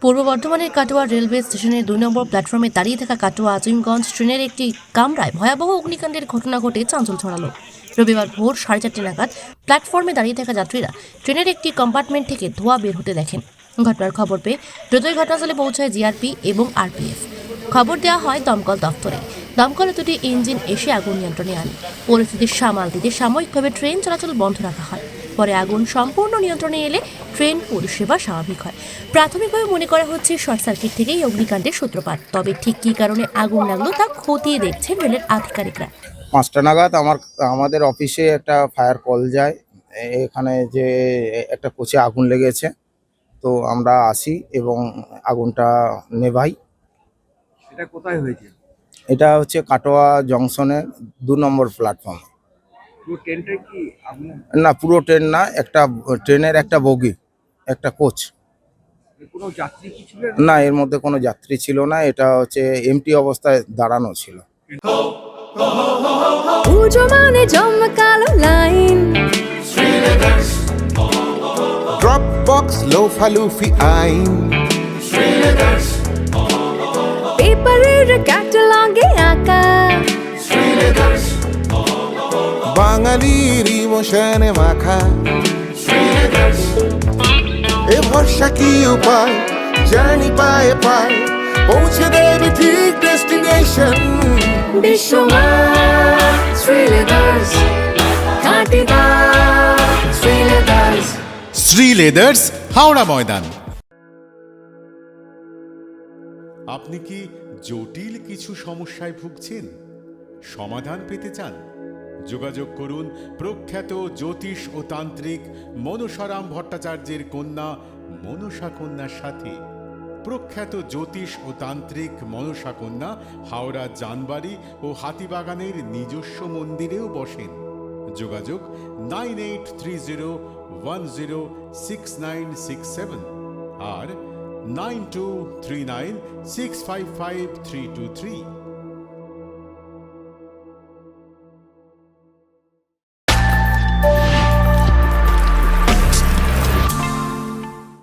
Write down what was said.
পূর্ব বর্ধমানের কাটোয়া রেলওয়ে স্টেশনের 2 নম্বর প্ল্যাটফর্মে দাঁড়িয়ে থাকা কাটোয়া আজিমগঞ্জ ট্রেনের একটি কামরায় ভয়াবহ অগ্নিকাণ্ডের ঘটনা ঘটে চাঞ্চল্য ছড়ালো। রবিবার ভোর 4:30 নাগাদ প্ল্যাটফর্মে দাঁড়িয়ে থাকা যাত্রীরা ট্রেনের একটি কম্পার্টমেন্ট থেকে ধোঁয়া বের হতে দেখেন। ঘটনার খবর পেয়ে দ্রুতই ঘটনাস্থলে পৌঁছায় জিআরপি এবং আরপিএফ। খবর দেওয়া হয় দমকল দফতরে। দমকলে দুটি ইঞ্জিন এসে আগুন নিয়ন্ত্রণে আনে। পরিস্থিতি সামাল দিতে সাময়িকভাবে ট্রেন চলাচল বন্ধ রাখা হয়। পরে আগুন সম্পূর্ণ নিয়ন্ত্রণে এলে ট্রেন পরিষেবা স্বাভাবিক হয়। প্রাথমিকভাবে মনে করা হচ্ছে শর্ট সার্কিট থেকেই অগ্নিকাণ্ডের সূত্রপাত। তবে ঠিক কী কারণে আগুন লাগলো তা খতিয়ে দেখছেন রেলের আধিকারিকরা। 5টা নাগাদ আমাদের অফিসে একটা ফায়ার কল যায়। এখানে যে একটা কোচে আগুন লেগেছে, তো আমরা আসি এবং আগুনটা নেভাই। এটা কোথায় হয়েছে? এটা হচ্ছে কাটোয়া জংশনের 2 নম্বর প্ল্যাটফর্ম। পুরো ট্রেনটাই কি আগুন? না, পুরো ট্রেন না, একটা ট্রেনের একটা বগি, একটা কোচ। কোনো যাত্রী কি ছিলেন? না, এর মধ্যে কোনো যাত্রী ছিল না। এটা হচ্ছে এমটি অবস্থায় দাঁড়ানো ছিল। পুজো মানে জমকালো লাইন, Dropbox লোফালুফি আইন, পেপারের ক্যাটালগে আঁকা, বাঙালির ইমোশনে মাখা। এ ভরসা কি উপায়, জার্নি পায়ে পায় পৌঁছে দেবে ঠিক ডেস্টিনেশন। বিশ্বমান শ্রীলেদার্স, কাটিদার শ্রীলেদার্স। শ্রী লেদার্স, হাওড়া ময়দান। আপনি কি জটিল কিছু সমস্যায় ভুগছেন? সমাধান পেতে চান? যোগাযোগ করুন প্রখ্যাত জ্যোতিষ ও তান্ত্রিক মনসারাম ভট্টাচার্যের কন্যা মনসা কন্যার সাথে। প্রখ্যাত জ্যোতিষ ও তান্ত্রিক মনসা কন্যা হাওড়া জানবাড়ি ও হাতিবাগানের নিজস্ব মন্দিরেও বসেন। যোগাযোগ 9830106967 আর 9239655323।